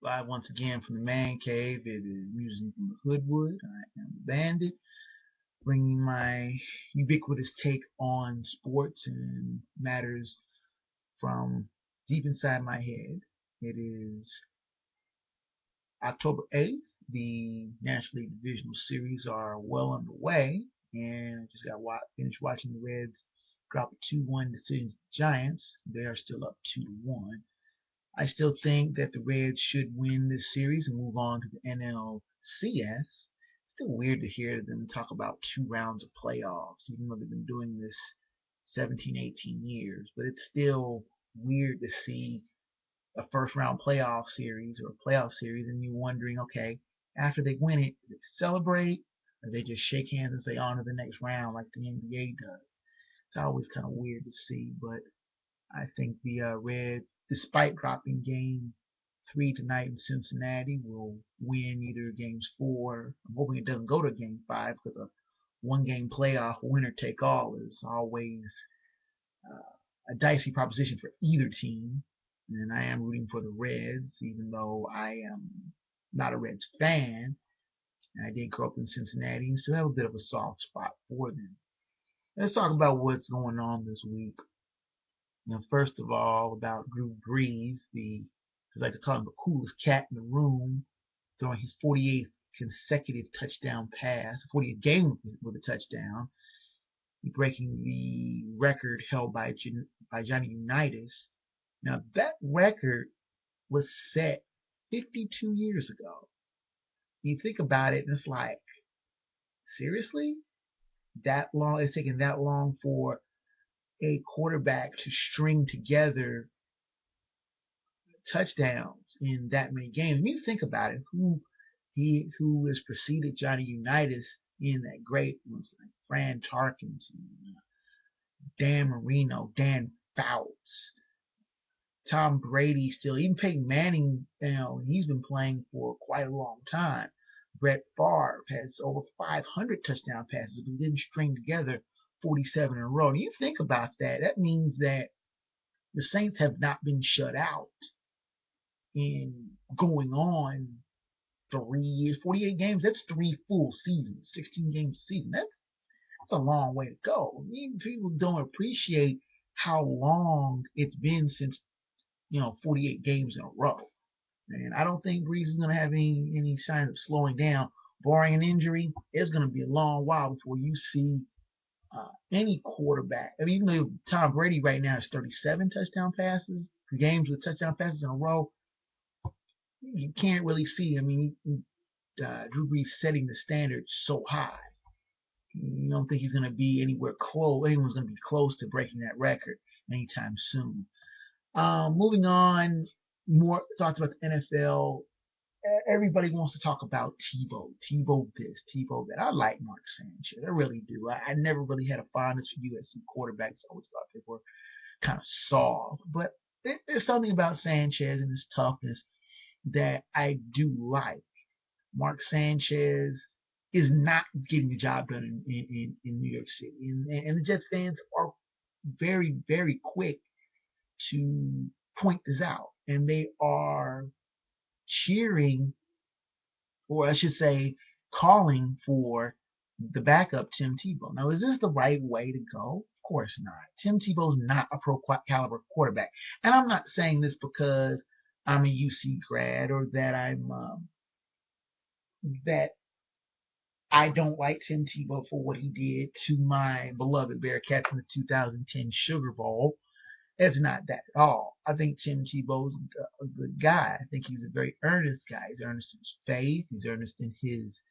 Live once again from the man cave. It is Musings from the Hoodwood. I am the Bandit, bringing my ubiquitous take on sports and matters from deep inside my head. It is October 8th. The National League Divisional Series are well underway, and I just got finished watching the Reds drop a 2-1 decision to the Giants. They are still up 2-1. I still think that the Reds should win this series and move on to the NLCS. It's still weird to hear them talk about 2 rounds of playoffs, even though they've been doing this 17, 18 years. But it's still weird to see a first round playoff series or a playoff series and you wondering, okay, after they win it, do they celebrate or they just shake hands and say on to the next round like the NBA does? It's always kind of weird to see, but I think the Reds, despite dropping game 3 tonight in Cincinnati, will win either games 4. I'm hoping it doesn't go to game 5 because a one-game playoff winner take all is always a dicey proposition for either team. And I am rooting for the Reds, even though I am not a Reds fan. And I did grow up in Cincinnati and still have a bit of a soft spot for them. Let's talk about what's going on this week. First of all, about Drew Brees, as I like to call him, the coolest cat in the room, throwing his 48th consecutive touchdown pass, 40th game with a touchdown, breaking the record held by Johnny Unitas. Now, that record was set 52 years ago. You think about it, and it's like, seriously? That long? It's taken that long for a quarterback to string together touchdowns in that many games. When you think about it, who has preceded Johnny Unitas in that great ones like Fran Tarkins, Dan Marino, Dan Fouts, Tom Brady, still even Peyton Manning. He's been playing for quite a long time. Brett Favre has over 500 touchdown passes, but he didn't string together 47 in a row. And you think about that, that means that the Saints have not been shut out in going on 3 years, 48 games. That's 3 full seasons, 16 games a season. That's a long way to go. People don't appreciate how long it's been since 48 games in a row. And I don't think Breeze is going to have any signs of slowing down. Barring an injury, it's going to be a long while before you see any quarterback. I mean, even though Tom Brady right now has 37 touchdown passes, games with touchdown passes in a row, you can't really see. I mean, Drew Brees setting the standard so high. You don't think he's going to be anywhere close. Anyone's going to be close to breaking that record anytime soon. Moving on, more thoughts about the NFL. Everybody wants to talk about Tebow. Tebow this, Tebow that. I like Mark Sanchez. I really do. I never really had a fondness for USC quarterbacks. I always thought they were kind of soft. But there's something about Sanchez and his toughness that I do like. Mark Sanchez is not getting the job done in New York City. And the Jets fans are very, very quick to point this out. And they are cheering, or I should say, calling for the backup Tim Tebow. Now, is this the right way to go? Of course not. Tim Tebow's not a pro caliber quarterback. And I'm not saying this because I'm a UC grad or that I don't like Tim Tebow for what he did to my beloved Bearcats in the 2010 Sugar Bowl. It's not that at all. I think Tim Tebow's a good guy. I think he's a very earnest guy. He's earnest in his faith. He's earnest in his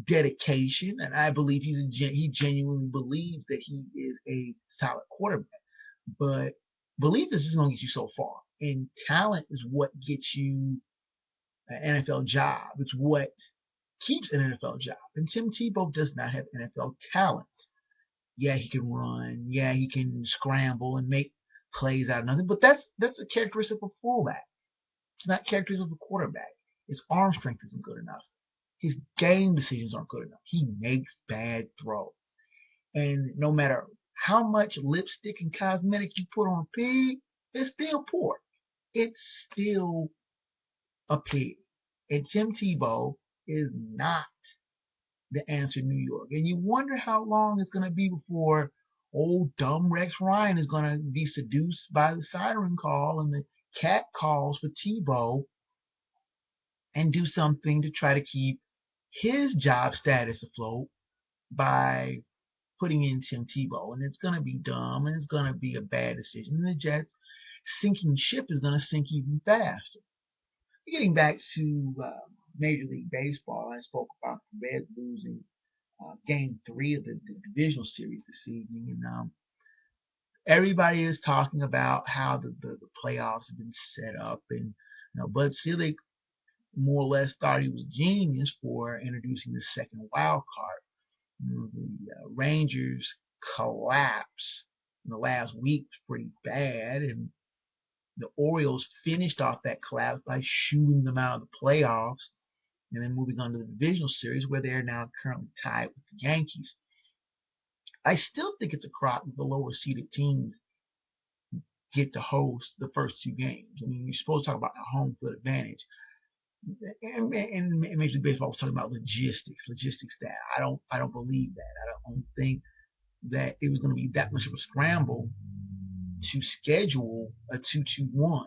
dedication, and I believe he genuinely believes that he is a solid quarterback. But belief is just going to get you so far, and talent is what gets you an NFL job. It's what keeps an NFL job. And Tim Tebow does not have NFL talent. Yeah, he can run. Yeah, he can scramble and make plays out of nothing. But that's a characteristic of a fullback. It's not characteristic of a quarterback. His arm strength isn't good enough. His game decisions aren't good enough. He makes bad throws. And no matter how much lipstick and cosmetic you put on a pig, it's still poor. It's still a pig. And Tim Tebow is not the answer in New York. And you wonder how long it's going to be before old dumb Rex Ryan is going to be seduced by the siren call and the cat calls for Tebow and do something to try to keep his job status afloat by putting in Tim Tebow. And it's going to be dumb and it's going to be a bad decision. And the Jets' sinking ship is going to sink even faster. Getting back to Major League Baseball, I spoke about the Reds losing Game 3 of the divisional series this evening, and everybody is talking about how the playoffs have been set up, and Bud Selig more or less thought he was genius for introducing the second wild card. The Rangers collapse in the last week was pretty bad, and the Orioles finished off that collapse by shooting them out of the playoffs and then moving on to the divisional series where they're now currently tied with the Yankees. I still think it's a crop that the lower seeded teams get to host the first two games. I mean, you're supposed to talk about a home field advantage. And Major League Baseball was talking about logistics that I don't believe that. I don't think that it was going to be that much of a scramble to schedule a 2-2-1.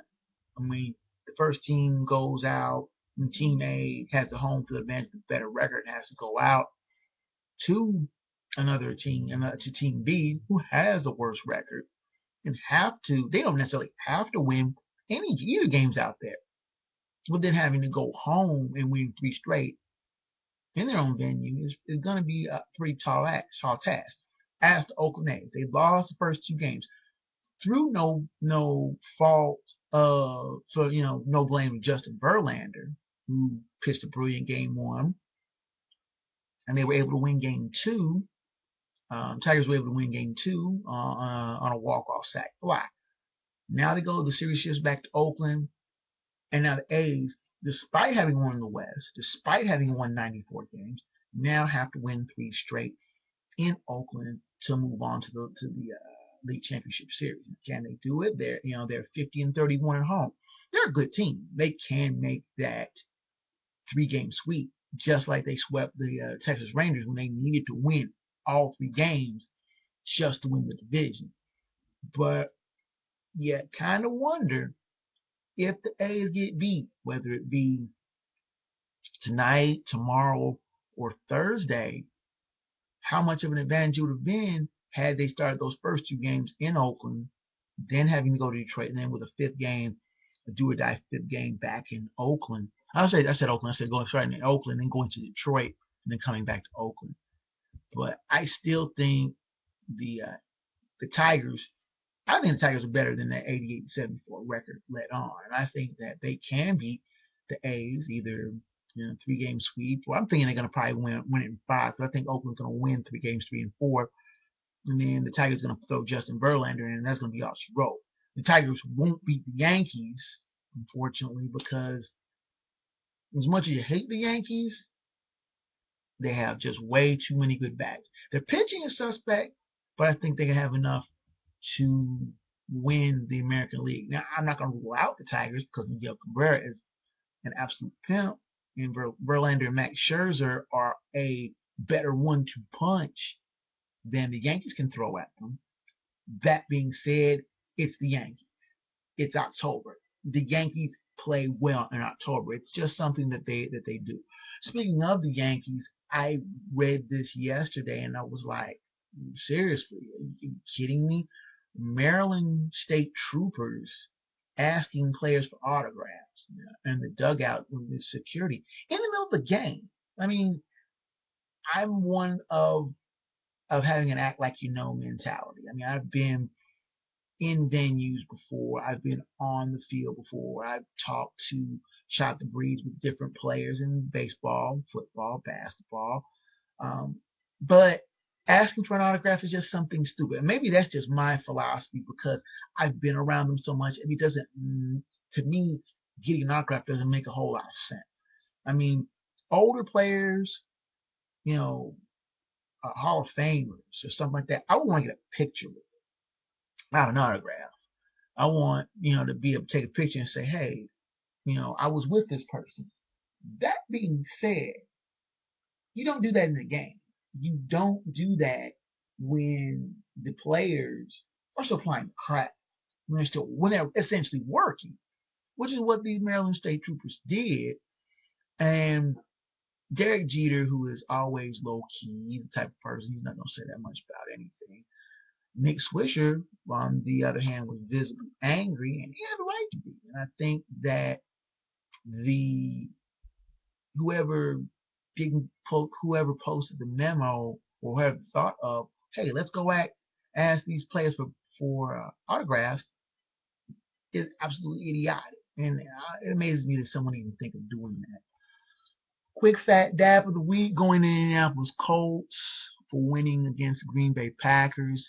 I mean, the first team goes out, and Team A has the home field advantage, the better record, and has to go out to another team, to Team B, who has the worst record, and they don't necessarily have to win either games out there, but then having to go home and win 3 straight in their own venue is going to be a pretty tall task. As to Oakland A's, they lost the first 2 games through no fault so no blame of Justin Verlander, who pitched a brilliant game 1, and they were able to win game 2. Tigers were able to win game 2 on a walk-off sac fly. Now the series shifts back to Oakland, and now the A's, despite having won the West, despite having won 94 games, now have to win 3 straight in Oakland to move on to the league championship series. Can they do it? They're 50-31 at home. They're a good team. They can make that 3-game sweep, just like they swept the Texas Rangers when they needed to win all 3 games just to win the division. But you kind of wonder if the A's get beat, whether it be tonight, tomorrow, or Thursday, how much of an advantage it would have been had they started those first 2 games in Oakland, then having to go to Detroit, and then with a 5th game, a do or die 5th game back in Oakland. I said Oakland. I said going starting in Oakland, then going to Detroit, and then coming back to Oakland. But I still think the Tigers. I think the Tigers are better than that 88-74 record let on, and I think that they can beat the A's either 3-game sweep. Well, I'm thinking they're going to probably win it in 5. Because I think Oakland's going to win 3 games, 3 and 4, and then the Tigers are going to throw Justin Verlander in, and that's going to be all she wrote. The Tigers won't beat the Yankees, unfortunately, because as much as you hate the Yankees, they have just way too many good bats. Their pitching is suspect, but I think they have enough to win the American League. Now, I'm not going to rule out the Tigers because Miguel Cabrera is an absolute pimp, and Verlander and Max Scherzer are a better 1-2 punch than the Yankees can throw at them. That being said, it's the Yankees. It's October. The Yankees play well in October. It's just something that they do. Speaking of the Yankees, I read this yesterday and I was like, seriously, are you kidding me? Maryland State Troopers asking players for autographs and the dugout with the security in the middle of the game. I mean, I'm one of having an act like you know mentality. I mean, I've been in venues before. I've been on the field before. I've talked to, shot the breeze with different players in baseball, football, basketball. But asking for an autograph is just something stupid. And maybe that's just my philosophy because I've been around them so much. It doesn't, to me, getting an autograph doesn't make a whole lot of sense. I mean, older players, Hall of Famers or something like that, I would want to get a picture with them, not an autograph. I want, to be able to take a picture and say, hey, I was with this person. That being said, you don't do that in a game. You don't do that when the players are still playing crap. When they're essentially working, which is what these Maryland State Troopers did. And Derek Jeter, who is always low key, he's the type of person he's not gonna say that much about anything. Nick Swisher, on the other hand, was visibly angry, and he had the right to be. And I think that the whoever didn't whoever posted the memo or whoever thought of, hey, let's go ask these players for autographs is absolutely idiotic, and it amazes me that someone even think of doing that. Quick fat dab of the week going to Indianapolis Colts for winning against the Green Bay Packers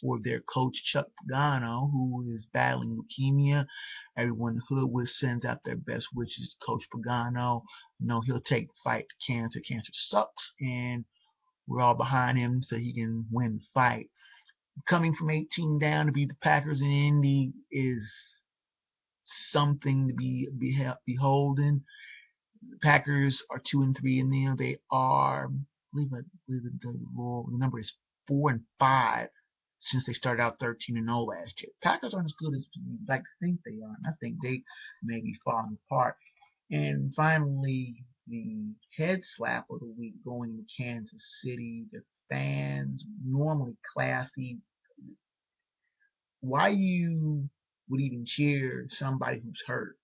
for their coach Chuck Pagano, who is battling leukemia. Everyone in Hoodwood sends out their best wishes to Coach Pagano. He'll take the fight to cancer. Cancer sucks, and we're all behind him so he can win the fight. Coming from 18 down to beat the Packers in Indy is something to be beholden. The Packers are 2-3 in there. They are, I believe the number is 4-5 since they started out 13-0 last year. Packers aren't as good as you'd like to think they are. And I think they may be falling apart. And finally, the head slap of the week going to Kansas City. The fans, normally classy. Why you would even cheer somebody who's hurt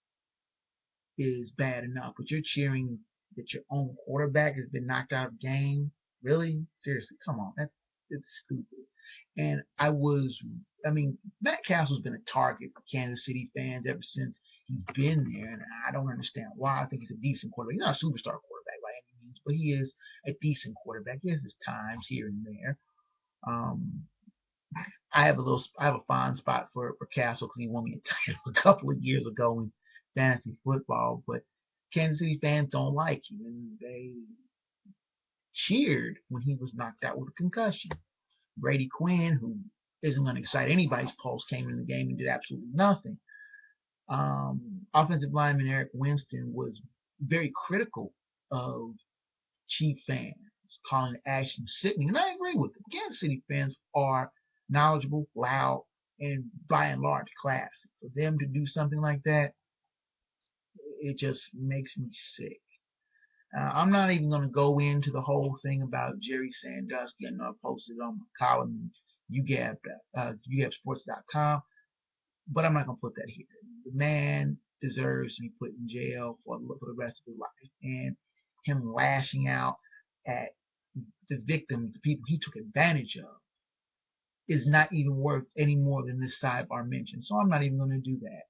is bad enough, but you're cheering that your own quarterback has been knocked out of the game. Really? Seriously, come on. It's stupid. And I mean, Matt Castle's been a target for Kansas City fans ever since he's been there, and I don't understand why. I think he's a decent quarterback. He's not a superstar quarterback by any means, but he is a decent quarterback. He has his times here and there. Um, I have a fond spot for Castle because he won me a title a couple of years ago in fantasy football. But Kansas City fans don't like him, and they cheered when he was knocked out with a concussion. Brady Quinn, who isn't going to excite anybody's pulse, came in the game and did absolutely nothing. Offensive lineman Eric Winston was very critical of Chief fans, calling the action sickening, and I agree with them. Kansas City fans are knowledgeable, loud, and by and large classy. For them to do something like that, it just makes me sick. I'm not even going to go into the whole thing about Jerry Sandusky. I know I posted on my column in UGABsports.com, but I'm not going to put that here. The man deserves to be put in jail for the rest of his life, and him lashing out at the victims, the people he took advantage of, is not even worth any more than this sidebar mention. So I'm not even going to do that.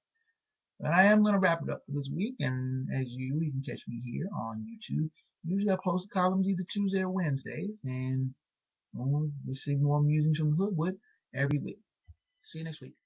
But I am going to wrap it up for this week. And as you can catch me here on YouTube. Usually I post columns either Tuesday or Wednesdays. And we'll see more musings from Hoodwood every week. See you next week.